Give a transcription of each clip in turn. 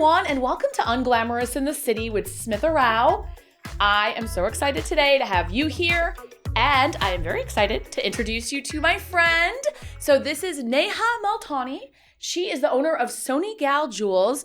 everyone, and welcome to Unglamorous in the City with Smitha Rao. I am so excited today to have you here, and I am very excited to introduce you to my friend. So this is Neha Multani. She is the owner of SoniGal Jewels,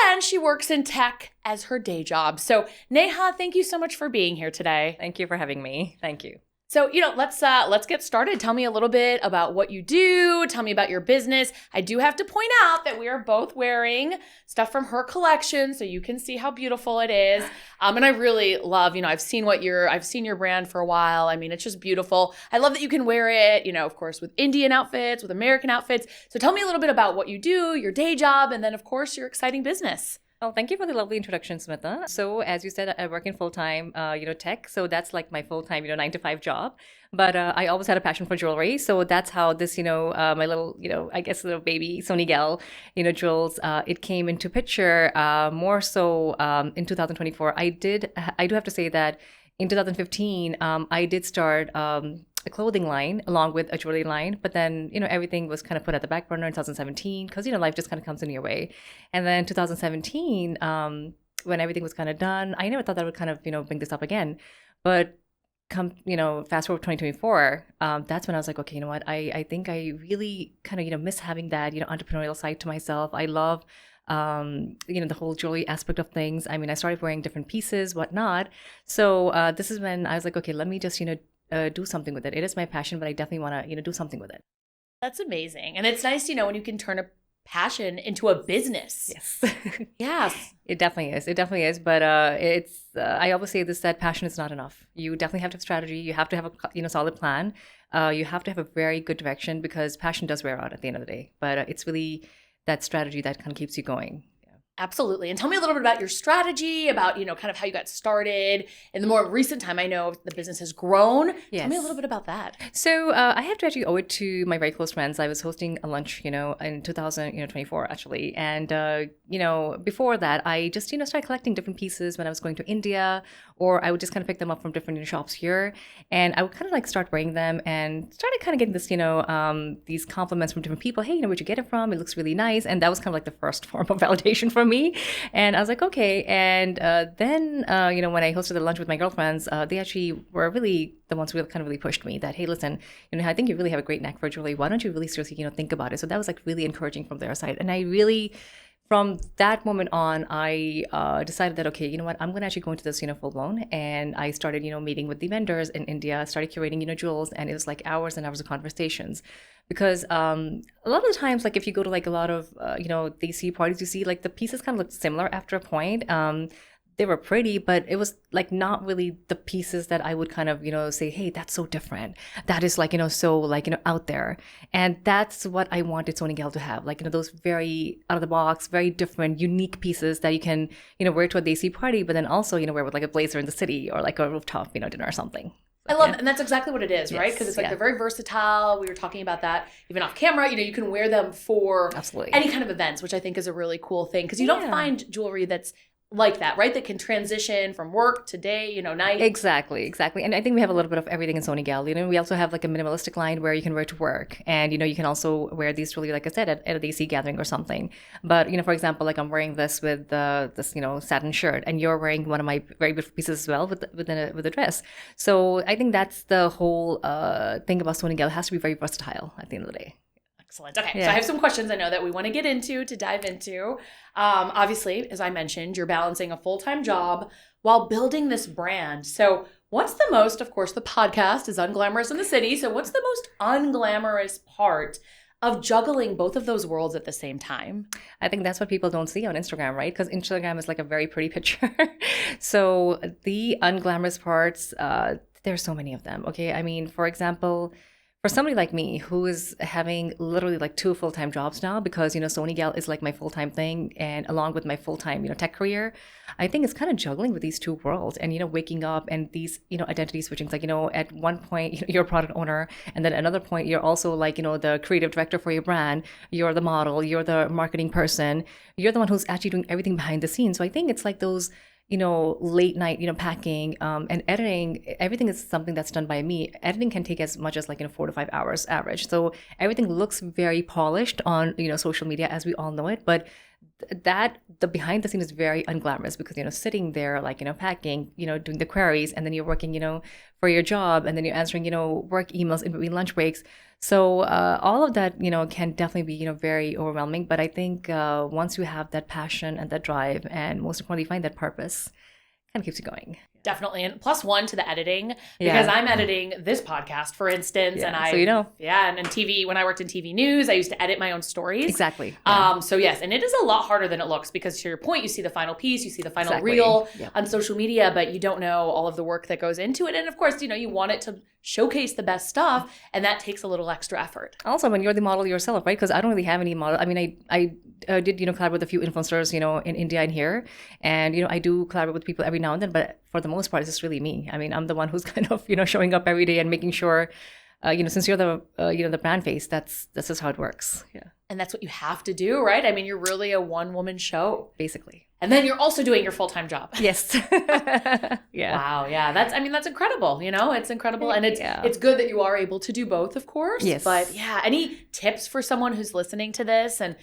and she works in tech as her day job. So Neha, thank you so much for being here today. Thank you for having me. Thank you. So, let's get started. Tell me a little bit about what you do. Tell me about your business. I do have to point out that we are both wearing stuff from her collection, so you can see how beautiful it is. And I really love, I've seen your brand for a while. I mean, it's just beautiful. I love that you can wear it, of course, with Indian outfits, with American outfits. So tell me a little bit about what you do, your day job, and then, of course, your exciting business. Well, thank you for the lovely introduction, Smitha. So as you said, I work in full-time, tech. So that's like my full-time, 9 to 5 job. But I always had a passion for jewelry. So that's how this, my little, little baby SoniGal, jewels, it came into picture more so in 2024. I do have to say that in 2015, I did start a clothing line along with a jewelry line, but then everything was kind of put at the back burner in 2017 because life just kind of comes in your way. And then 2017, when everything was kind of done, I never thought that would kind of bring this up again. But come fast forward 2024, that's when I was like, okay, you know what? I think I really kind of miss having that entrepreneurial side to myself. I love the whole jewelry aspect of things. I mean, I started wearing different pieces, whatnot. So this is when I was like, okay, let me just do something with it. It is my passion, but I definitely want to do something with it. That's amazing. And it's nice, when you can turn a passion into a business. Yes. Yes. It definitely is. It definitely is. But I always say this, that passion is not enough. You definitely have to have strategy. You have to have a solid plan. You have to have a very good direction because passion does wear out at the end of the day. But it's really that strategy that kind of keeps you going. Absolutely. And tell me a little bit about your strategy, about, kind of how you got started. In the more recent time, I know the business has grown. Yes. Tell me a little bit about that. So I have to actually owe it to my very close friends. I was hosting a lunch, in 2024, actually. And, before that, I just, started collecting different pieces when I was going to India, or I would just kind of pick them up from different shops here. And I would kind of like start wearing them and started kind of getting this, these compliments from different people. Hey, where'd you get it from? It looks really nice. And that was kind of like the first form of validation for me. And I was like, okay. And then, when I hosted the lunch with my girlfriends, they actually were really the ones who kind of really pushed me that, hey, listen, I think you really have a great knack for jewelry. Why don't you really seriously, think about it? So that was like really encouraging from their side. And I really, from that moment on, I decided that, okay, I'm going to actually go into this, full blown. And I started, meeting with the vendors in India, started curating, jewels. And it was like hours and hours of conversations. Because a lot of the times, like if you go to like a lot of, DC parties, you see like the pieces kind of look similar after a point. They were pretty, but it was like not really the pieces that I would kind of, say, hey, that's so different. That is like, so like, out there. And that's what I wanted SoniGal to have. Like, those very out of the box, very different, unique pieces that you can, wear to a DC party, but then also, wear with like a blazer in the city or like a rooftop, dinner or something. I love it. And that's exactly what it is, right? Yes, Because it's like they're very versatile. We were talking about that even off camera. You can wear them for absolutely any kind of events, which I think is a really cool thing. Because you don't find jewelry that's like that, right? That can transition from work to day, night. Exactly. And I think we have a little bit of everything in SoniGal. We also have like a minimalistic line where you can wear to work. And, you can also wear these really, like I said, at a DC gathering or something. But, for example, like I'm wearing this with this, satin shirt, and you're wearing one of my very beautiful pieces as well with a dress. So I think that's the whole thing about SoniGal. It has to be very versatile at the end of the day. Excellent. Okay, so I have some questions I know that we want to get into, to dive into. Obviously, as I mentioned, you're balancing a full-time job while building this brand. So what's the most, of course, the podcast is Unglamorous in the City. So what's the most unglamorous part of juggling both of those worlds at the same time? I think that's what people don't see on Instagram, right? Because Instagram is like a very pretty picture. So the unglamorous parts, there's so many of them. Okay, I mean, for example, for somebody like me who is having literally like 2 full-time jobs now, because, SoniGal is like my full-time thing, and along with my full-time, tech career, I think it's kind of juggling with these 2 worlds and, waking up and these, identity switching. Like, at one point, you're a product owner, and then another point, you're also like, the creative director for your brand, you're the model, you're the marketing person, you're the one who's actually doing everything behind the scenes. So I think it's like those late night, packing, and editing, everything is something that's done by me. Editing can take as much as 4 to 5 hours average. So everything looks very polished on, social media, as we all know it. But that the behind the scene is very unglamorous because, sitting there, like, packing, doing the queries, and then you're working, for your job, and then you're answering, work emails in between lunch breaks. So all of that, can definitely be, very overwhelming. But I think once you have that passion and that drive, and most importantly, find that purpose, kind of keeps you going. Definitely. And +1 to the editing, because I'm editing this podcast, for instance. And and in TV, when I worked in TV news, I used to edit my own stories. Exactly. So yes, and it is a lot harder than it looks, because to your point, you see the final piece, you see the final reel on social media, but you don't know all of the work that goes into it. And of course, you want it to showcase the best stuff, and that takes a little extra effort. Also, when you're the model yourself, right? Because I don't really have any model. I mean, I did, collaborate with a few influencers, in India and here. And, I do collaborate with people every now and then, but for the most part, it's just really me. I mean, I'm the one who's kind of, showing up every day and making sure, since you're the, the brand face, that's just how it works. Yeah. And that's what you have to do, right? I mean, you're really a one-woman show. Basically. And then you're also doing your full-time job. Yes. Yeah. Wow. Yeah. That's incredible. It's incredible. And it's good that you are able to do both, of course. Yes. But yeah, any tips for someone who's listening to this and,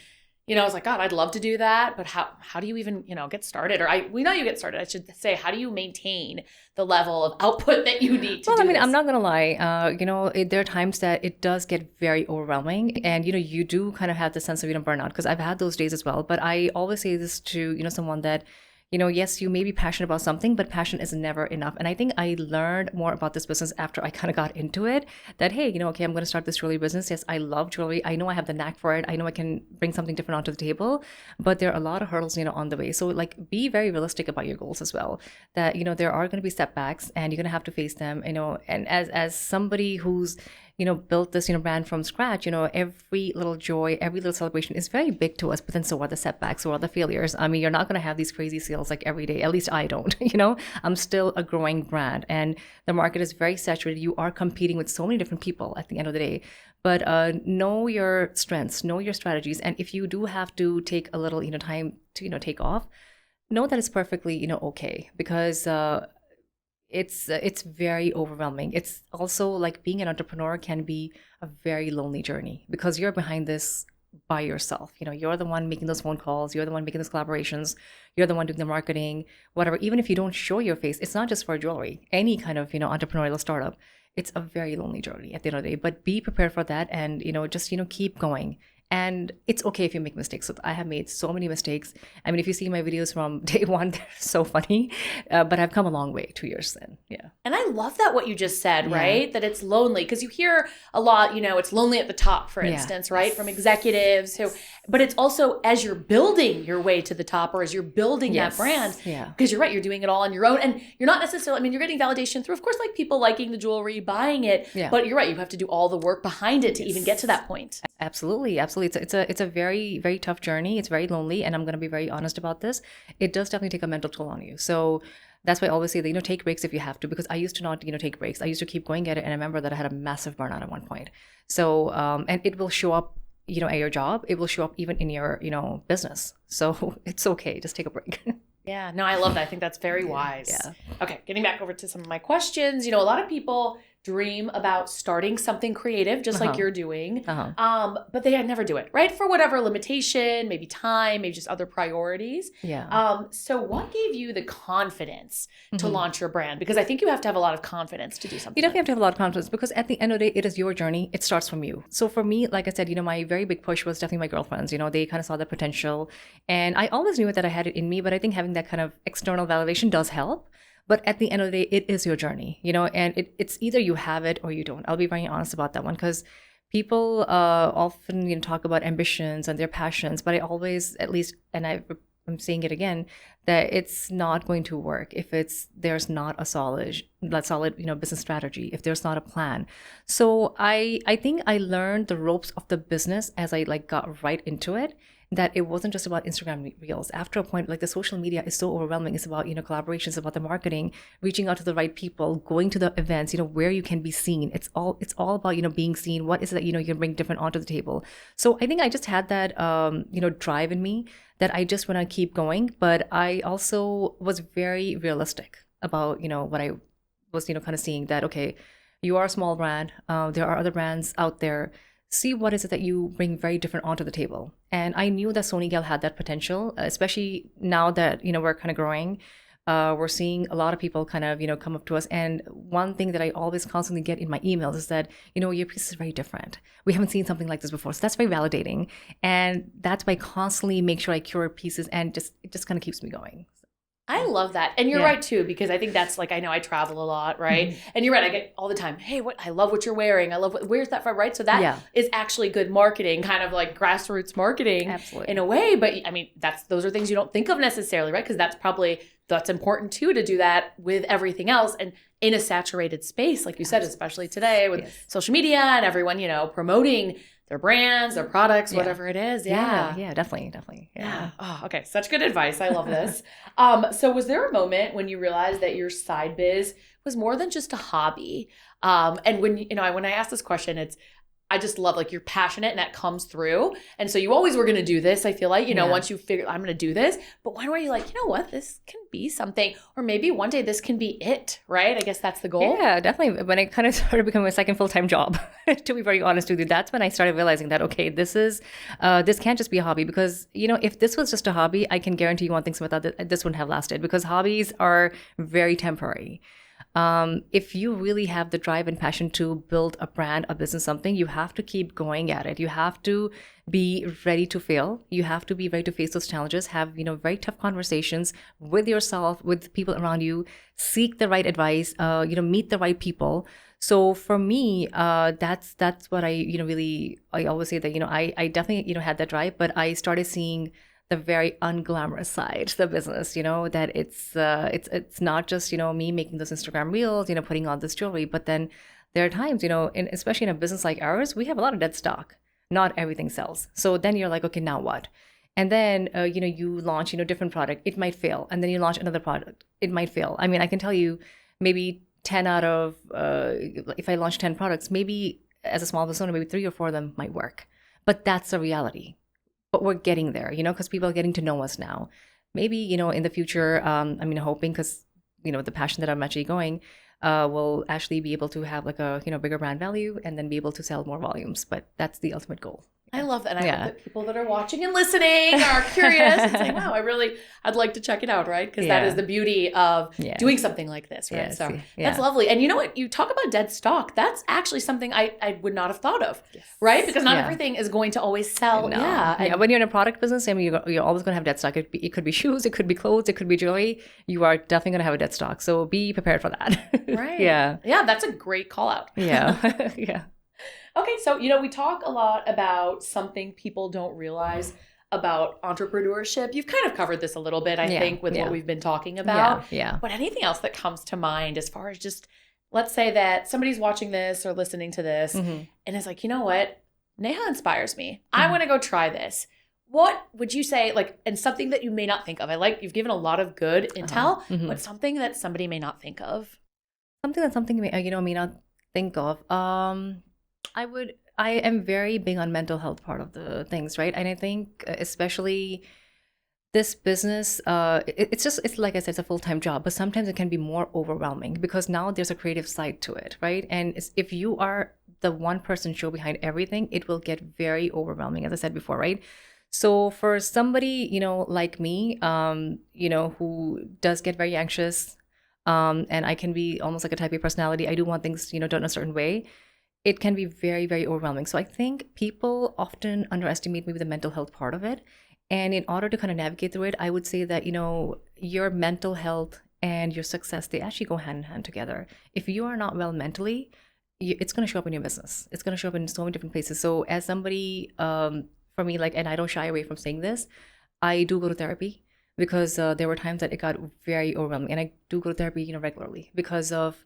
it's like, God, I'd love to do that. But how do you even, get started? Or we know you get started. I should say, how do you maintain the level of output that you need to do this? I'm not going to lie. There are times that it does get very overwhelming. And, you do kind of have the sense of, burnout, because I've had those days as well. But I always say this to, someone that, yes, you may be passionate about something, but passion is never enough. And I think I learned more about this business after I kind of got into it, that, hey, okay, I'm going to start this jewelry business. Yes, I love jewelry. I know I have the knack for it. I know I can bring something different onto the table, but there are a lot of hurdles, on the way. So like, be very realistic about your goals as well, that, there are going to be setbacks and you're going to have to face them, and as somebody who's, built this, brand from scratch, every little joy, every little celebration is very big to us, but then so are the setbacks, so are the failures. I mean, you're not going to have these crazy sales like every day. At least I don't, I'm still a growing brand and the market is very saturated. You are competing with so many different people at the end of the day, but know your strengths, know your strategies. And if you do have to take a little, time to, take off, know that it's perfectly, okay, because it's very overwhelming. It's also like being an entrepreneur can be a very lonely journey because you're behind this by yourself. You're the one making those phone calls, you're the one making those collaborations, you're the one doing the marketing, whatever. Even if you don't show your face, it's not just for jewelry, any kind of, entrepreneurial startup. It's a very lonely journey at the end of the day, but be prepared for that and, just, keep going. And it's okay if you make mistakes. So I have made so many mistakes. I mean, if you see my videos from day one, they're so funny, but I've come a long way 2 years in. Yeah. And I love that what you just said, right? That it's lonely, because you hear a lot, it's lonely at the top, for instance, right? From executives who, but it's also as you're building your way to the top, or as you're building that brand, because you're right, you're doing it all on your own. And you're not necessarily, I mean, you're getting validation through, of course, like people liking the jewelry, buying it, but you're right, you have to do all the work behind it to even get to that point. Absolutely. It's a very, very tough journey. It's very lonely. And I'm going to be very honest about this. It does definitely take a mental toll on you. So that's why I always say that, take breaks if you have to, because I used to not, take breaks. I used to keep going at it. And I remember that I had a massive burnout at one point. So, and it will show up, at your job. It will show up even in your, business. So it's okay. Just take a break. Yeah, no, I love that. I think that's very wise. Yeah. Okay, getting back over to some of my questions. A lot of people dream about starting something creative, just like you're doing, but they never do it, right? For whatever limitation, maybe time, maybe just other priorities. Yeah. So what gave you the confidence to launch your brand? Because I think you have to have a lot of confidence to do something. You definitely have to have a lot of confidence, because at the end of the day, it is your journey. It starts from you. So for me, like I said, my very big push was definitely my girlfriends. They kind of saw the potential, and I always knew that I had it in me, but I think having that kind of external validation does help. But at the end of the day, it is your journey, and it's either you have it or you don't. I'll be very honest about that one, because people often talk about ambitions and their passions, but I always, at least, and I'm saying it again, that it's not going to work if there's not a solid business strategy, if there's not a plan. So I think I learned the ropes of the business as I got right into it, that it wasn't just about Instagram reels. After a point, the social media is so overwhelming. It's about, collaborations, about the marketing, reaching out to the right people, going to the events, where you can be seen. It's all about, being seen. What is it that, you can bring different onto the table? So I think I just had that, drive in me that I just want to keep going. But I also was very realistic about, what I was, kind of seeing that, okay, you are a small brand. There are other brands out there. see what is it that you bring very different onto the table. And I knew that SoniGal had that potential, especially now that, we're kind of growing. We're seeing a lot of people kind of, come up to us. And one thing that I always constantly get in my emails is that, your piece is very different. We haven't seen something like this before. So that's very validating. And that's why I constantly make sure I curate pieces, and it just kind of keeps me going. I love that. And you're right too, because I think that's like, I know I travel a lot, right? And you're right. I get all the time, hey, I love what you're wearing. I love where's that from, right? So that is actually good marketing, kind of like grassroots marketing in a way. But I mean, those are things you don't think of necessarily, right? Because that's important too, to do that with everything else and in a saturated space, like you said, especially today with social media and everyone, promoting their brands, their products, whatever it is. Yeah, definitely. Yeah. Oh, okay. Such good advice. I love this. So was there a moment when you realized that your side biz was more than just a hobby? And when I ask this question, I just love, like, you're passionate and that comes through. And so you always were going to do this. I feel like, once you figure I'm going to do this, but when were you like, you know what, this can be something, or maybe one day this can be it, right? I guess that's the goal. Yeah, definitely. When it kind of started becoming a second full-time job, to be very honest with you, that's when I started realizing that, okay, this can't just be a hobby, because, if this was just a hobby, I can guarantee you one thing, Samantha, that this wouldn't have lasted, because hobbies are very temporary. If you really have the drive and passion to build a brand, a business, something, you have to keep going at it. You have to be ready to fail. You have to be ready to face those challenges, have, very tough conversations with yourself, with people around you, seek the right advice, meet the right people. So for me, that's what I always say that, I definitely, had that drive, but I started seeing the very unglamorous side to the business, that it's not just, me making those Instagram reels, putting on this jewelry, but then there are times, especially in a business like ours, we have a lot of dead stock. Not everything sells. So then you're like, okay, now what? And then, you launch, different product, it might fail. And then you launch another product, it might fail. I mean, I can tell you maybe 10 out of, if I launch 10 products, maybe as a small business owner, maybe 3 or 4 of them might work. But that's a reality. But we're getting there, because people are getting to know us now. Maybe, in the future, hoping, because, the passion that I'm actually going, will actually be able to have like a, bigger brand value, and then be able to sell more volumes. But that's the ultimate goal. I love that. And I hope that people that are watching and listening are curious and saying, wow, I'd like to check it out, right? Because that is the beauty of doing something like this, right? So that's lovely. And you know what? You talk about dead stock. That's actually something I would not have thought of, right? Because not everything is going to always sell. No. Yeah. When you're in a product business, you're always going to have dead stock. It could be shoes, it could be clothes, it could be jewelry. You are definitely going to have a dead stock. So be prepared for that. Right. Yeah, that's a great call out. Yeah. Yeah. Okay, so, we talk a lot about something people don't realize about entrepreneurship. You've kind of covered this a little bit, I think, with what we've been talking about. Yeah. But anything else that comes to mind as far as just, let's say that somebody's watching this or listening to this and is like, you know what? Neha inspires me. I want to go try this. What would you say, like, and something that you may not think of? You've given a lot of good intel, but something that somebody may not think of. Something may not think of. I am very big on mental health part of the things, right? And I think especially this business, it's like I said, it's a full-time job, but sometimes it can be more overwhelming because now there's a creative side to it, right? And if you are the one-person show behind everything, it will get very overwhelming, as I said before, right? So for somebody, like me, who does get very anxious, and I can be almost like a type A personality. I do want things, done a certain way. It can be very, very overwhelming. So I think people often underestimate maybe the mental health part of it. And in order to kind of navigate through it, I would say that, your mental health and your success, they actually go hand in hand together. If you are not well mentally, it's going to show up in your business. It's going to show up in so many different places. So as somebody, for me, and I don't shy away from saying this, I do go to therapy because there were times that it got very overwhelming. And I do go to therapy, regularly because of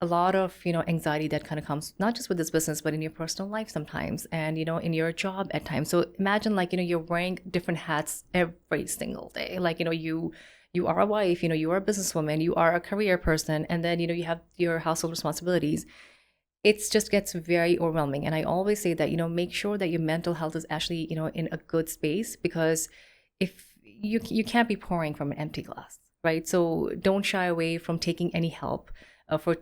a lot of, anxiety that kind of comes, not just with this business, but in your personal life sometimes and, in your job at times. So imagine you're wearing different hats every single day. You are a wife, you are a businesswoman, you are a career person, and then, you have your household responsibilities. It just gets very overwhelming. And I always say that, make sure that your mental health is actually, in a good space, because if you can't be pouring from an empty glass, right? So don't shy away from taking any help. From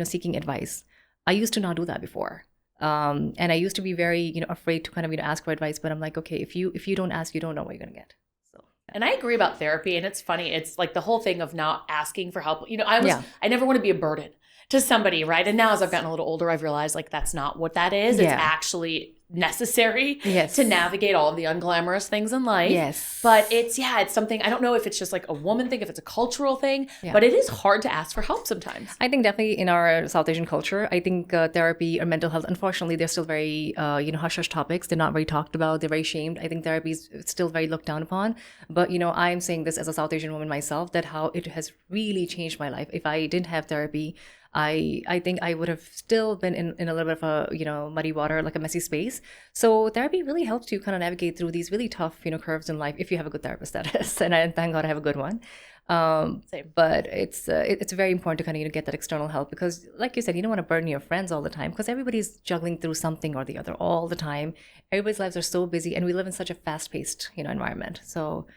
seeking advice. I used to not do that before. And I used to be very, afraid to kind of, ask for advice. But I'm like, okay, if you don't ask, you don't know what you're gonna get. So. And I agree about therapy. And it's funny. It's like the whole thing of not asking for help. Yeah. I never want to be a burden to somebody, right? And now as I've gotten a little older, I've realized like that's not what that is. Yeah. It's actually necessary Yes. to navigate all of the unglamorous things in life. Yes. But it's something, I don't know if it's just like a woman thing, if it's a cultural thing, Yeah. but it is hard to ask for help sometimes. I think definitely in our South Asian culture, I think therapy or mental health, unfortunately, they're still very, hush-hush topics. They're not very talked about. They're very shamed. I think therapy is still very looked down upon. But, I'm saying this as a South Asian woman myself, that how it has really changed my life. If I didn't have therapy, I think I would have still been in a little bit of a, muddy water, like a messy space. So therapy really helps you kind of navigate through these really tough, curves in life if you have a good therapist, that is. And thank God I have a good one. Same. But it's very important to kind of get that external help because, like you said, you don't want to burden your friends all the time because everybody's juggling through something or the other all the time. Everybody's lives are so busy, and we live in such a fast-paced, environment. So.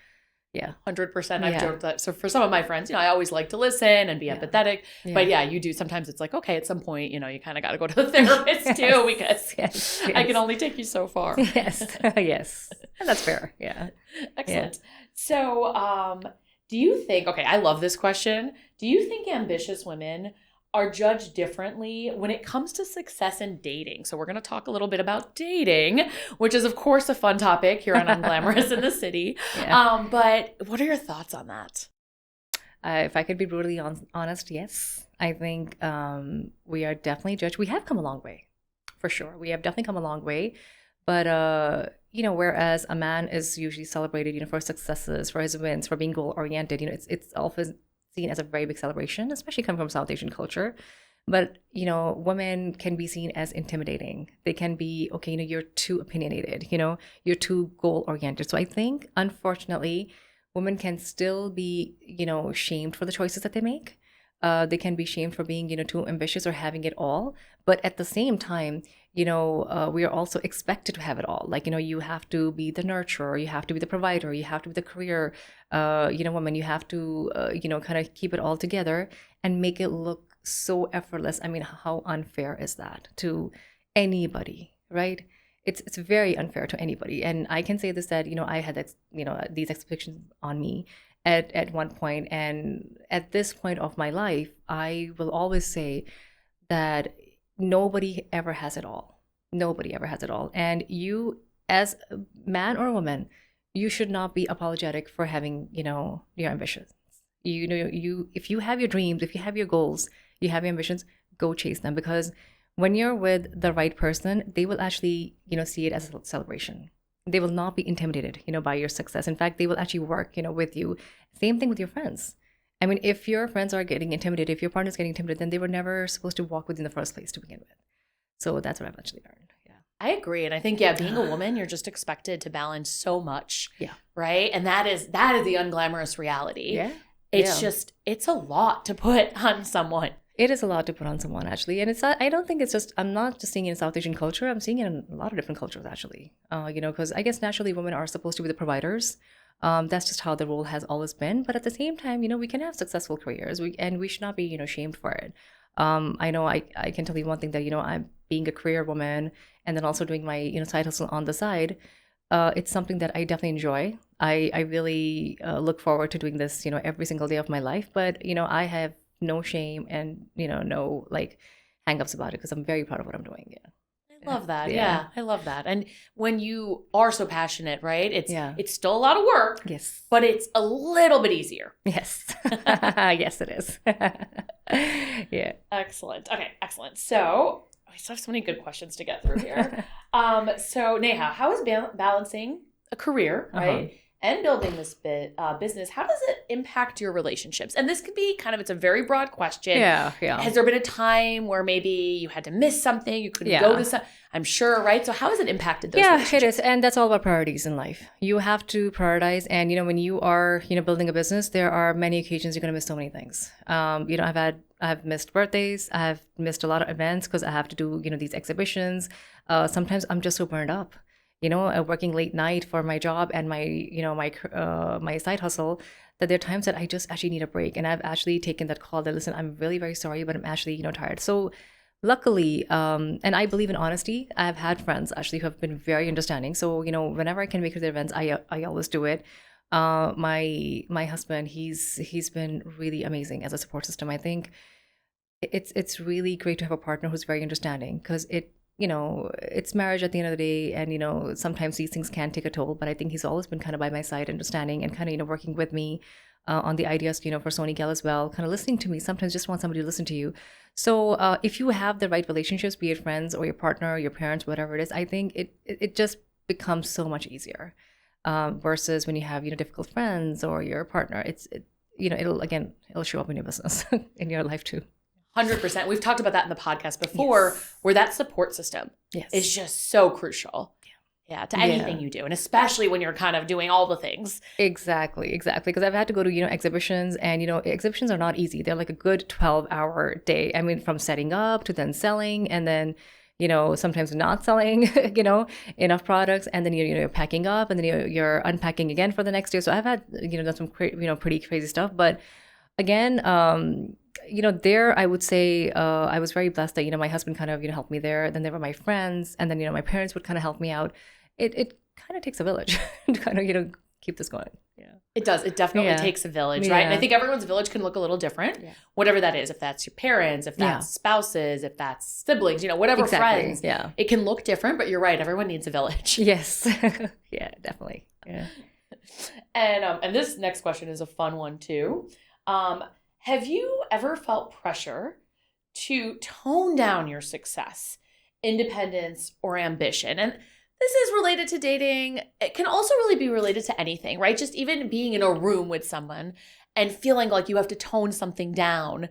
Yeah. 100%. I've Yeah. joked that. So for some of my friends, I always like to listen and be empathetic. Yeah. But you do. Sometimes it's like, okay, at some point, you kind of got to go to the therapist too, because Yes. I can only take you so far. Yes. Yes. And that's fair. Yeah. Excellent. So, do you think, okay, I love this question. Do you think ambitious women are judged differently when it comes to success in dating? So we're going to talk a little bit about dating, which is of course a fun topic here on Unglamorous in the City. Yeah. But what are your thoughts on that? If I could be brutally honest, yes. I think we are definitely judged. We have come a long way, for sure. We have definitely come a long way. But, whereas a man is usually celebrated, for his successes, for his wins, for being goal-oriented, it's often seen as a very big celebration, especially coming from South Asian culture. But, women can be seen as intimidating. They can be, okay, you're too opinionated, you're too goal-oriented. So I think, unfortunately, women can still be, shamed for the choices that they make. They can be shamed for being, too ambitious or having it all. But at the same time, we are also expected to have it all. Like, you have to be the nurturer, you have to be the provider, you have to be the career, woman, you have to, kind of keep it all together and make it look so effortless. I mean, how unfair is that to anybody, right? It's very unfair to anybody. And I can say this, that, I had, these expectations on me at one point. And at this point of my life, I will always say that nobody ever has it all. Nobody ever has it all. And you, as a man or a woman, you should not be apologetic for having, your ambitions. If you have your dreams, if you have your goals, you have your ambitions, go chase them. Because when you're with the right person, they will actually, see it as a celebration. They will not be intimidated, by your success. In fact, they will actually work, with you. Same thing with your friends. I mean, if your friends are getting intimidated, if your partner's getting intimidated, then they were never supposed to walk with you in the first place to begin with. So that's what I've actually learned. Yeah. I agree. And I think, being a woman, you're just expected to balance so much. Yeah. Right. And that is the unglamorous reality. Yeah. It's just, it's a lot to put on someone. It is a lot to put on someone, actually. And I don't think it's just, I'm not just seeing it in South Asian culture. I'm seeing it in a lot of different cultures, actually. Because I guess naturally women are supposed to be the providers. That's just how the role has always been. But at the same time, we can have successful careers, and we should not be, shamed for it. I know I can tell you one thing that, I'm being a career woman and then also doing my, side hustle on the side. It's something that I definitely enjoy. I really look forward to doing this, every single day of my life. But, I have no shame and, no like hang-ups about it because I'm very proud of what I'm doing. Yeah. I love that. Yeah. I love that. And when you are so passionate, right? It's still a lot of work. Yes. But it's a little bit easier. Yes. Yes, it is. Yeah. Excellent. Okay, excellent. So I still have so many good questions to get through here. So Neha, how is balancing a career, right? And building this business, how does it impact your relationships? And this could be it's a very broad question. Yeah. Has there been a time where maybe you had to miss something, you couldn't go to something? I'm sure, right? So how has it impacted those relationships? It is. And that's all about priorities in life. You have to prioritize. And, when you are, building a business, there are many occasions you're going to miss so many things. I've missed birthdays. I've missed a lot of events because I have to do, these exhibitions. Sometimes I'm just so burned up. Working late night for my job and my, my side hustle, that there are times that I just actually need a break. And I've actually taken that call that, listen, I'm really very sorry, but I'm actually, tired. So luckily, and I believe in honesty, I've had friends actually who have been very understanding. So, whenever I can make it to their events, I always do it. My husband, he's been really amazing as a support system. I think it's really great to have a partner who's very understanding, because it's marriage at the end of the day, and sometimes these things can take a toll. But I think he's always been kind of by my side, understanding, and kind of working with me on the ideas for SoniGal as well, kind of listening to me. Sometimes just want somebody to listen to you. So if you have the right relationships, be it friends or your partner, your parents, whatever it is, I think it just becomes so much easier, versus when you have difficult friends or your partner. It'll show up in your business in your life too. 100%. We've talked about that in the podcast before, where that support system is just so crucial. Yeah, to anything you do, and especially when you're kind of doing all the things. Exactly. Because I've had to go to exhibitions, and exhibitions are not easy. They're like a good 12-hour day. I mean, from setting up to then selling, and then sometimes not selling enough products, and then you're packing up, and then you're unpacking again for the next day. So I've had done some pretty crazy stuff, but again, there I would say I was very blessed that my husband kind of helped me there. Then there were my friends, and then my parents would kind of help me out. It kind of takes a village to kind of keep this going. Yeah, it does. It definitely takes a village, right? And I think everyone's village can look a little different, whatever that is. If that's your parents, if that's spouses, if that's siblings, whatever friends. Yeah, it can look different, but you're right. Everyone needs a village. Yes. Yeah, definitely. Yeah. And this next question is a fun one too. Have you ever felt pressure to tone down your success, independence, or ambition? And this is related to dating. It can also really be related to anything, right? Just even being in a room with someone and feeling like you have to tone something down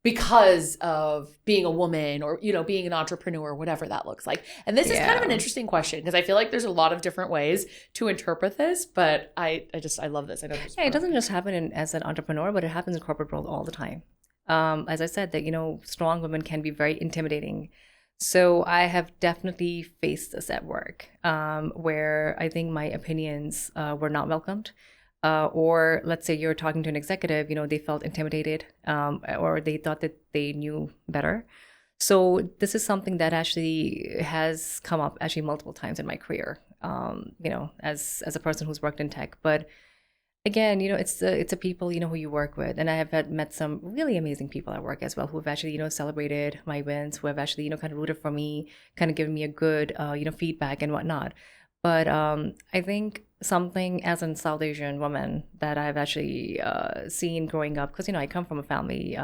because of being a woman, or, being an entrepreneur, whatever that looks like. And this is kind of an interesting question, because I feel like there's a lot of different ways to interpret this, but I love this. I know it doesn't just happen as an entrepreneur, but it happens in corporate world all the time. As I said, that, strong women can be very intimidating. So I have definitely faced this at work, where I think my opinions were not welcomed. Or let's say you're talking to an executive, they felt intimidated, or they thought that they knew better. So this is something that actually has come up actually multiple times in my career, as a person who's worked in tech. But again, it's the people, who you work with. And I have met some really amazing people at work as well, who have actually, celebrated my wins, who have actually, kind of rooted for me, kind of given me a good, feedback and whatnot. But I think something as a South Asian woman that I've actually seen growing up, because, I come from a family,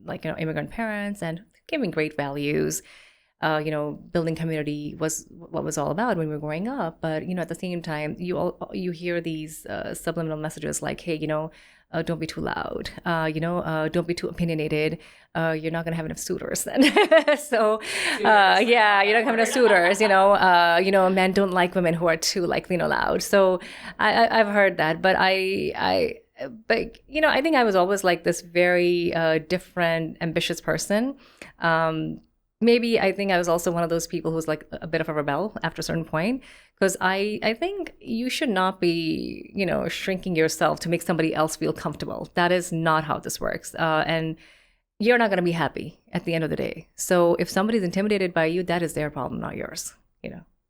immigrant parents, and giving great values, building community was what was all about when we were growing up. But, at the same time, you hear these subliminal messages like, hey, don't be too loud, don't be too opinionated. You're not going to have enough suitors then. So, you're not going to have enough suitors, men don't like women who are too loud. So I've heard that, but I think I was always like this very different, ambitious person. Maybe I think I was also one of those people who was like a bit of a rebel after a certain point, because I think you should not be, shrinking yourself to make somebody else feel comfortable. That is not how this works. And you're not going to be happy at the end of the day. So if somebody's intimidated by you, that is their problem, not yours,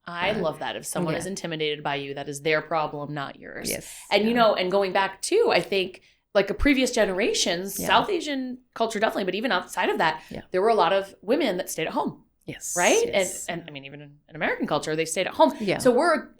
I love that. If someone is intimidated by you, that is their problem, not yours. Yes. And, and going back to, I think, like a previous generations, South Asian culture definitely, but even outside of that, there were a lot of women that stayed at home. Yes. Right? Yes. And I mean, even in American culture, they stayed at home. Yeah. So we're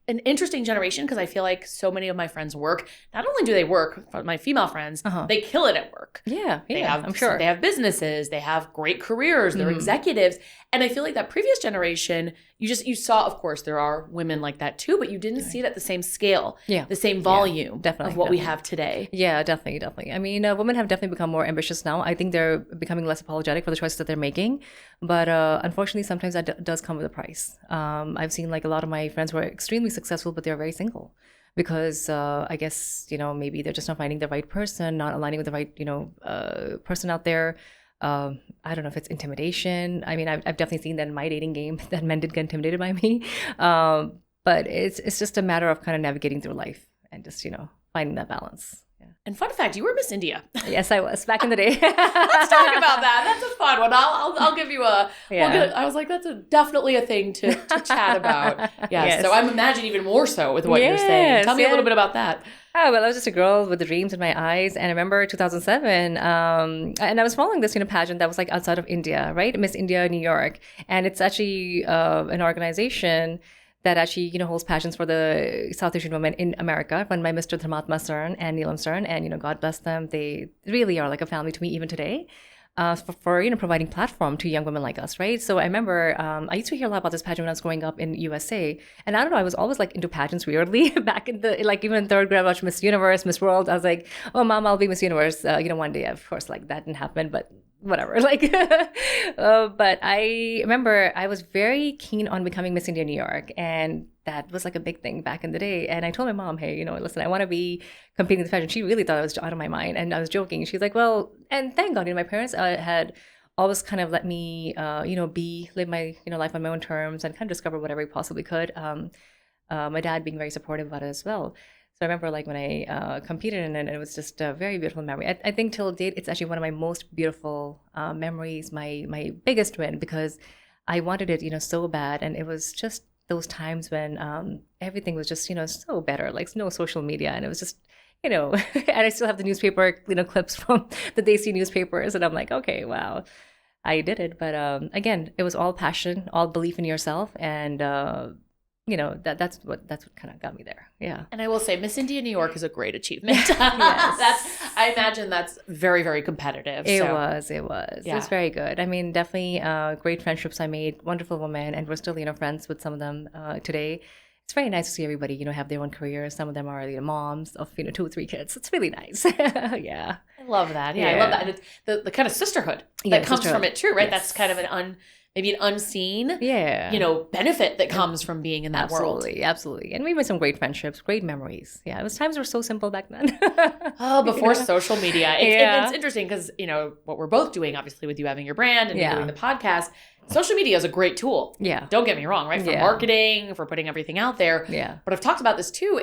an interesting generation, because I feel like so many of my friends work. Not only do they work, my female friends, they kill it at work. Yeah, I'm sure. They have businesses. They have great careers. They're executives. And I feel like that previous generation, you saw, of course, there are women like that too, but you didn't see it at the same scale, the same volume of what we have today. Yeah, definitely. I mean, women have definitely become more ambitious now. I think they're becoming less apologetic for the choices that they're making. But unfortunately, sometimes that does come with a price. I've seen like a lot of my friends who are extremely successful, but they're very single. Because I guess, maybe they're just not finding the right person, not aligning with the right, person out there. I don't know if it's intimidation. I mean, I've definitely seen that in my dating game, that men did get intimidated by me. But it's just a matter of kind of navigating through life and just, finding that balance. And fun fact, you were Miss India. Yes, I was back in the day. Let's talk about that. That's a fun one. I'll give you a. Yeah. I was like, that's definitely a thing to chat about. Yes. So I'm imagining even more so with what you're saying. Tell me a little bit about that. Oh, well, I was just a girl with the dreams in my eyes. And I remember 2007, and I was following this, pageant that was like outside of India, right? Miss India, New York. And it's actually an organization that actually, holds passions for the South Asian women in America, run by Mr. Dharmatma Cern and Neelam Cern. And, God bless them. They really are like a family to me even today. For providing platform to young women like us, right? So I remember I used to hear a lot about this pageant when I was growing up in USA, and I don't know, I was always like into pageants weirdly back in the even in third grade. I watched Miss Universe, Miss World. I was like, oh, Mom, I'll be Miss Universe. One day, of course, like that didn't happen, but whatever. But I remember I was very keen on becoming Miss India New York, and that was like a big thing back in the day. And I told my mom, hey, listen, I want to be competing in the pageant. She really thought I was out of my mind, and I was joking. She's like, well, and thank God, my parents had always kind of let me, live my, life on my own terms and kind of discover whatever we possibly could. My dad being very supportive about it as well. So I remember like when I competed in it, it was just a very beautiful memory. I think till date, it's actually one of my most beautiful memories, my biggest win, because I wanted it, so bad. And it was just those times when everything was just, so better, like no social media. And it was just, and I still have the newspaper, clips from the Desi newspapers. And I'm like, okay, wow, I did it. But again, it was all passion, all belief in yourself. And, that's what kind of got me there. Yeah. And I will say Miss India New York is a great achievement. Yes. I imagine that's very, very competitive. It was. Yeah. It was very good. I mean, definitely great friendships I made, wonderful women, and we're still, friends with some of them today. It's very nice to see everybody, have their own careers. Some of them are moms of, 2 or 3 kids. It's really nice. Yeah. I love that. Yeah, I love that. And it's the kind of sisterhood that comes from it too, right? Yes. That's kind of maybe an unseen, benefit that comes from being in that world. Absolutely. And we made some great friendships, great memories. Yeah, it was times were so simple back then. Before social media. It's interesting because, what we're both doing, obviously, with you having your brand and doing the podcast, social media is a great tool. Yeah. Don't get me wrong, right? For marketing, for putting everything out there. Yeah. But I've talked about this too.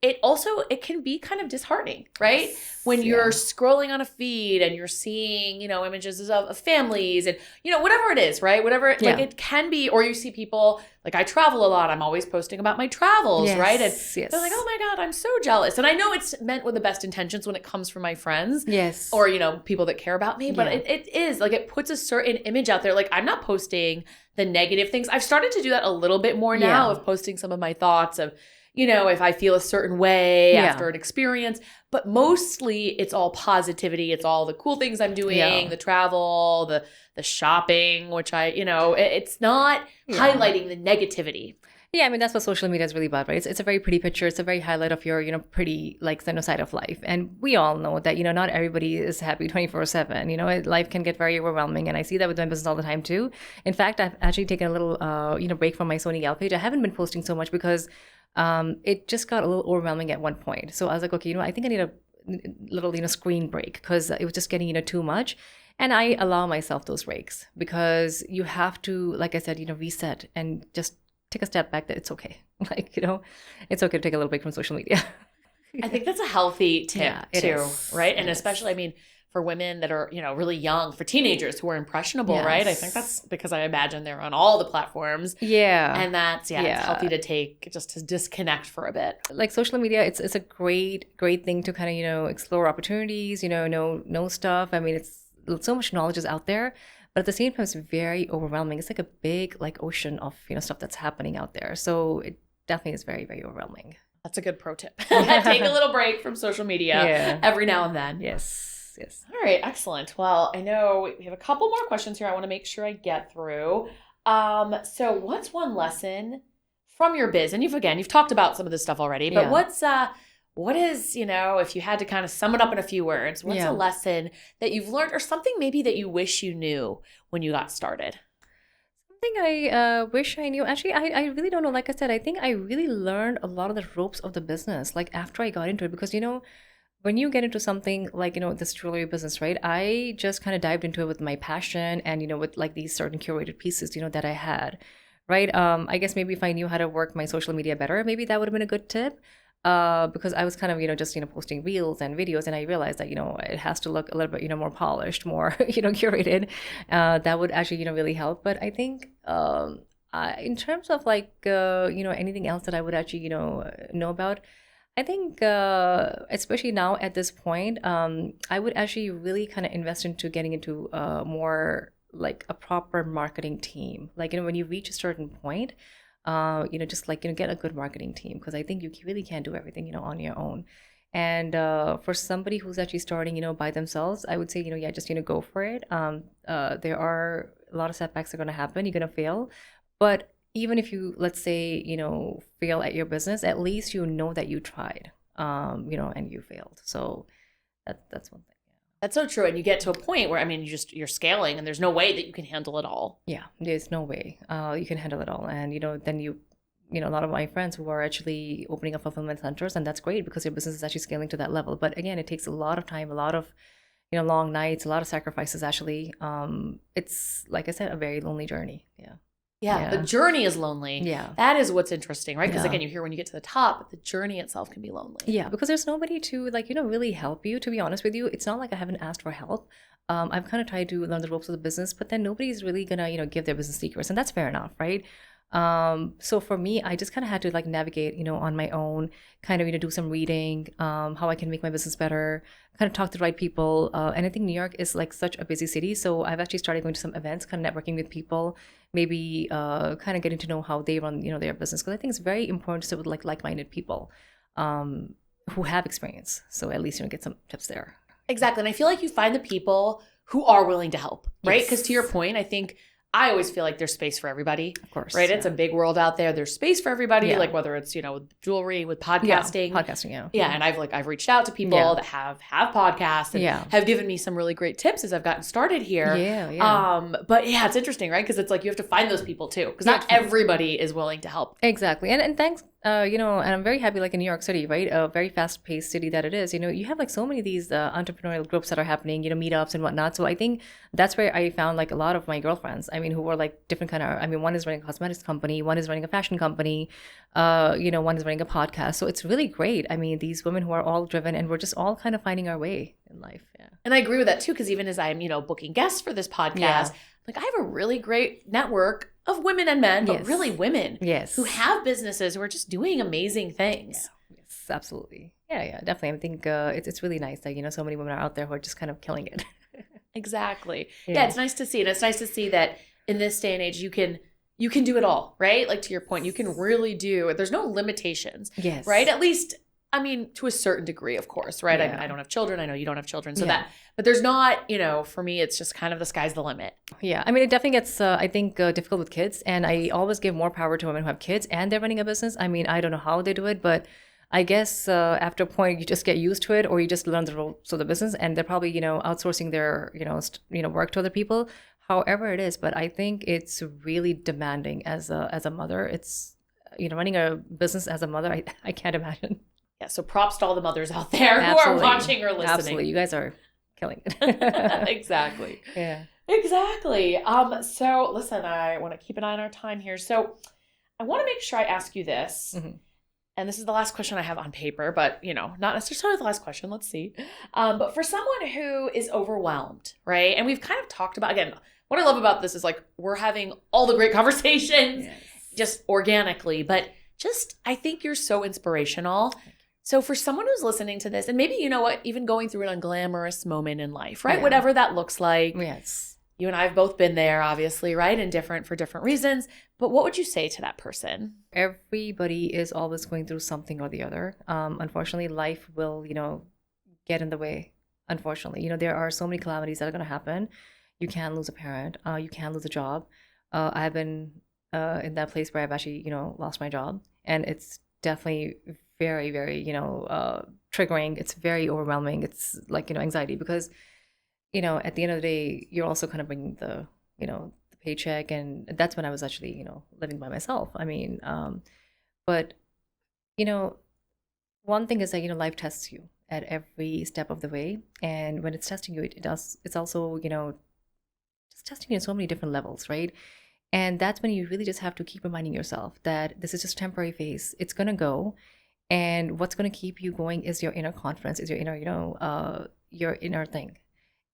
It can be kind of disheartening, right? When you're scrolling on a feed and you're seeing, images of families and, whatever it is, right? Whatever, like it can be, or you see people, like I travel a lot. I'm always posting about my travels, right? And they're like, oh my God, I'm so jealous. And I know it's meant with the best intentions when it comes from my friends. Yes. Or, people that care about me. But it is like, it puts a certain image out there. Like I'm not posting the negative things. I've started to do that a little bit more now of posting some of my thoughts of, if I feel a certain way after an experience, but mostly it's all positivity. It's all the cool things I'm doing, the travel, the shopping, which it's not highlighting the negativity. Yeah, I mean, that's what social media is really about, right? It's a very pretty picture. It's a very highlight of your, pretty, side of life. And we all know that, not everybody is happy 24/7. Life can get very overwhelming. And I see that with my business all the time, too. In fact, I've actually taken a little, break from my SoniGal page. I haven't been posting so much because it just got a little overwhelming at one point. So I was like, okay, I think I need a little, screen break because it was just getting, too much. And I allow myself those breaks because you have to, like I said, reset and just take a step back that it's okay. It's okay to take a little break from social media. I think that's a healthy tip too, right? And especially, I mean, for women that are, really young, for teenagers who are impressionable, right? I think that's because I imagine they're on all the platforms. Yeah. And that's, it's healthy to take, just to disconnect for a bit. Like social media, it's a great thing to kind of, explore opportunities, know stuff. I mean, it's so much knowledge is out there. But at the same time, it's very overwhelming. It's like a big ocean of, stuff that's happening out there. So it definitely is very, very overwhelming. That's a good pro tip. Take a little break from social media every now and then. Yes. All right. Excellent. Well, I know we have a couple more questions here I want to make sure I get through. So what's one lesson from your biz? And you've talked about some of this stuff already, but what is, if you had to kind of sum it up in a few words, what's a lesson that you've learned or something maybe that you wish you knew when you got started? Something I wish I knew. Actually, I really don't know. Like I said, I think I really learned a lot of the ropes of the business, after I got into it, because, when you get into something like, this jewelry business, right? I just kind of dived into it with my passion and, with these certain curated pieces, that I had, right? I guess maybe if I knew how to work my social media better, maybe that would have been a good tip. because I was kind of, just, posting reels and videos, and I realized that, it has to look a little bit, more polished, more, curated. That would actually, really help. But I think in terms of like, anything else that I would actually, know about, I think, especially now at this point, I would actually really kind of invest into getting into more like a proper marketing team. Like, when you reach a certain point, just like, get a good marketing team, because I think you really can't do everything, on your own. And for somebody who's actually starting, by themselves, I would say, yeah, just, go for it. There are a lot of setbacks that are going to happen. You're going to fail. But even if you, let's say, fail at your business, at least you know that you tried, and you failed. So that's one thing. That's so true. And you get to a point where, I mean, you're scaling and there's no way that you can handle it all. Yeah, there's no way you can handle it all. And, then a lot of my friends who are actually opening up fulfillment centers, and that's great because your business is actually scaling to that level. But again, it takes a lot of time, a lot of, long nights, a lot of sacrifices, actually. It's, like I said, a very lonely journey. Yeah. Yeah, the journey is lonely. Yeah. That is what's interesting, right? Because again, you hear when you get to the top, but the journey itself can be lonely. Yeah, because there's nobody to like, really help you, to be honest with you. It's not like I haven't asked for help. I've kind of tried to learn the ropes of the business, but then nobody's really gonna, give their business secrets, and that's fair enough, right? So for me, I just kind of had to like navigate, on my own, kind of, do some reading, how I can make my business better, kind of talk to the right people. And I think New York is like such a busy city. So I've actually started going to some events, kind of networking with people, maybe kind of getting to know how they run, their business. Because I think it's very important to sit with like-minded people who have experience. So at least, get some tips there. Exactly. And I feel like you find the people who are willing to help, right? Because to your point, I think I always feel like there's space for everybody. Of course. Right? Yeah. It's a big world out there. There's space for everybody, Yeah. like whether it's, with jewelry, with podcasting. Yeah, podcasting, yeah. Yeah, and I've reached out to people that have podcasts and have given me some really great tips as I've gotten started here. Yeah. But yeah, it's interesting, right? Because it's like you have to find those people too, because not everybody is willing to help. Exactly. And thanks, and I'm very happy, like in New York City, right? A very fast-paced city that it is. You have like so many of these entrepreneurial groups that are happening, meetups and whatnot. So I think that's where I found like a lot of my girlfriends. I mean, who were like different kind of. I mean, one is running a cosmetics company, one is running a fashion company, one is running a podcast. So it's really great. I mean, these women who are all driven, and we're just all kind of finding our way in life. Yeah. And I agree with that too, because even as I'm, booking guests for this podcast, like I have a really great network of women and men, but really women who have businesses who are just doing amazing things. Yeah. Yes, absolutely. Yeah, definitely. I think it's really nice that, so many women are out there who are just kind of killing it. Exactly. Yeah, it's nice to see. And it's nice to see that in this day and age, you can do it all, right? Like to your point, you can really do, there's no limitations, right? At least, I mean, to a certain degree, of course, right? I don't have children. I know you don't have children. So but there's not, for me, it's just kind of the sky's the limit. Yeah. I mean, it definitely gets, I think, difficult with kids. And I always give more power to women who have kids and they're running a business. I mean, I don't know how they do it, but I guess after a point, you just get used to it, or you just learn the ropes of the business, and they're probably, outsourcing their, work to other people, however it is. But I think it's really demanding as a mother. It's, running a business as a mother, I can't imagine. Yeah, so props to all the mothers out there who are watching or listening. Absolutely. You guys are killing it. Exactly. Yeah. Exactly. So listen, I want to keep an eye on our time here. So I want to make sure I ask you this. Mm-hmm. And this is the last question I have on paper, but, not necessarily the last question. Let's see. But for someone who is overwhelmed, right? And we've kind of talked about, again, what I love about this is like we're having all the great conversations just organically, but just I think you're so inspirational. So for someone who's listening to this, and maybe, even going through an unglamorous moment in life, right? Yeah. Whatever that looks like. Yes. You and I have both been there, obviously, right? And for different reasons. But what would you say to that person? Everybody is always going through something or the other. Unfortunately, life will, get in the way. Unfortunately, there are so many calamities that are going to happen. You can lose a parent. You can lose a job. I've been in that place where I've actually, lost my job. And it's definitely very, very, triggering. It's very overwhelming. It's like, anxiety because, at the end of the day, you're also kind of bringing the paycheck. And that's when I was actually, living by myself. I mean, but, one thing is that, life tests you at every step of the way. And when it's testing you, it's also, just testing you in so many different levels, right? And that's when you really just have to keep reminding yourself that this is just a temporary phase. It's going to go. And what's going to keep you going is your inner confidence, is your inner, your inner thing.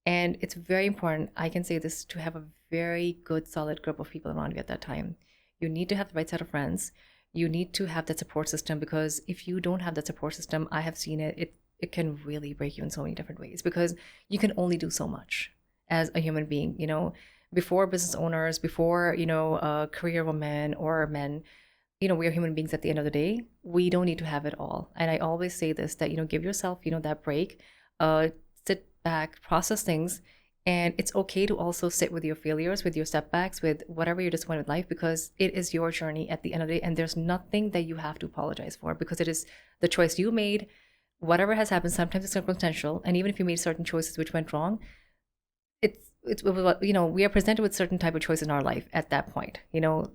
And it's very important, I can say this, to have a very good, solid group of people around you at that time. You need to have the right set of friends. You need to have that support system, because if you don't have that support system, I have seen it can really break you in so many different ways, because you can only do so much as a human being, before business owners, before, career women or men, we are human beings at the end of the day. We don't need to have it all. And I always say this, that, give yourself, that break, sit back, process things. And it's okay to also sit with your failures, with your setbacks, with whatever you're disappointed with life, because it is your journey at the end of the day. And there's nothing that you have to apologize for, because it is the choice you made. Whatever has happened, sometimes it's circumstantial. And even if you made certain choices which went wrong, we are presented with certain type of choices in our life at that point.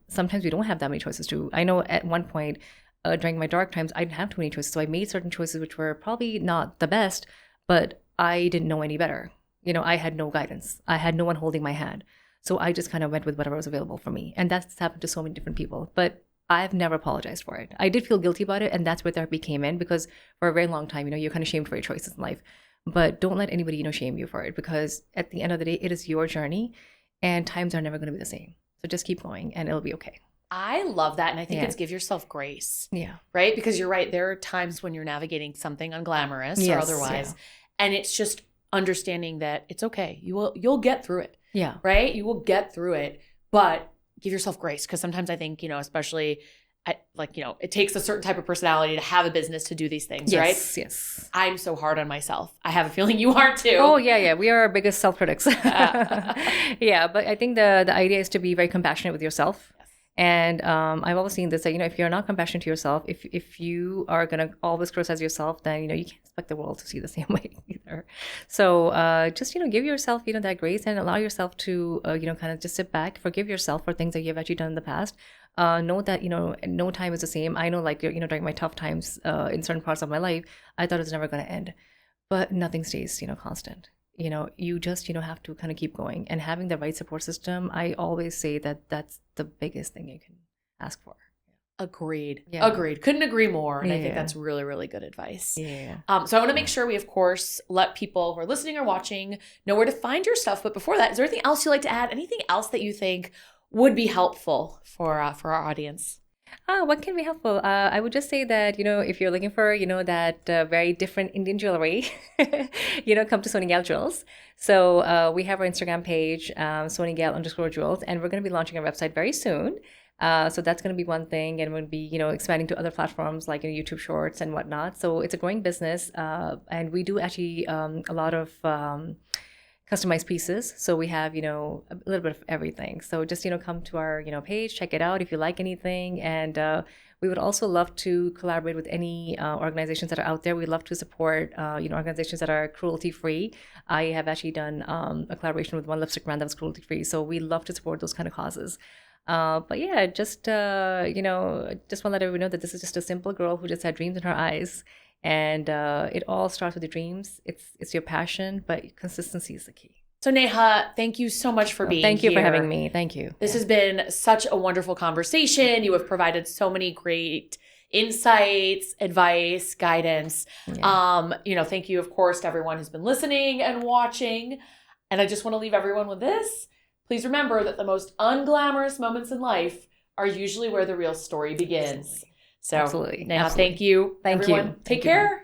Sometimes we don't have that many choices too. I know at one point during my dark times, I didn't have too many choices. So I made certain choices which were probably not the best, but I didn't know any better. I had no guidance. I had no one holding my hand. So I just kind of went with whatever was available for me. And that's happened to so many different people. But I've never apologized for it. I did feel guilty about it. And that's where therapy came in, because for a very long time, you're kind of shamed for your choices in life. But don't let anybody, shame you for it, because at the end of the day, it is your journey and times are never going to be the same. So just keep going and it'll be okay. I love that. And I think it's give yourself grace. Yeah. Right? Because you're right. There are times when you're navigating something unglamorous or otherwise. Yeah. And it's just understanding that it's okay. You'll get through it. Yeah. Right? You will get through it, but give yourself grace. Because sometimes I think, especially it takes a certain type of personality to have a business to do these things, right? Yes. I'm so hard on myself. I have a feeling you are too. Oh, yeah. We are our biggest self-critics. Yeah, but I think the idea is to be very compassionate with yourself. Yes. And I've always seen this, that, if you're not compassionate to yourself, if you are going to always criticize yourself, then, you can't expect the world to see the same way either. So just, give yourself, that grace, and allow yourself to, kind of just sit back, forgive yourself for things that you've actually done in the past. Know that, no time is the same. I know, during my tough times in certain parts of my life, I thought it was never going to end. But nothing stays, constant. You just, have to kind of keep going. And having the right support system, I always say that that's the biggest thing you can ask for. Agreed. Yeah. Agreed. Couldn't agree more. And I think that's really, really good advice. Yeah. So I want to make sure we, of course, let people who are listening or watching know where to find your stuff. But before that, is there anything else you'd like to add? Anything else that you think would be helpful for our audience? What can be helpful? I would just say that, if you're looking for, that very different Indian jewelry, come to SoniGal Jewels. So we have our Instagram page, SoniGal_Jewels, and we're going to be launching our website very soon. So that's going to be one thing, and we'll be, expanding to other platforms like YouTube Shorts and whatnot. So it's a growing business, and we do actually a lot of customized pieces. So we have, a little bit of everything. So just, come to our, page, check it out if you like anything. And we would also love to collaborate with any organizations that are out there. We'd love to support, organizations that are cruelty-free. I have actually done a collaboration with one lipstick brand that was cruelty-free. So we love to support those kind of causes. But yeah, just want to let everyone know that this is just a simple girl who just had dreams in her eyes. And it all starts with your dreams. It's your passion, but consistency is the key. So Neha, thank you so much for being here. Thank you for having me. Thank you. This has been such a wonderful conversation. You have provided so many great insights, advice, guidance. Yeah. Thank you, of course, to everyone who's been listening and watching. And I just want to leave everyone with this. Please remember that the most unglamorous moments in life are usually where the real story begins. Absolutely. So, Neha, thank you. Thank everyone. you. Take care.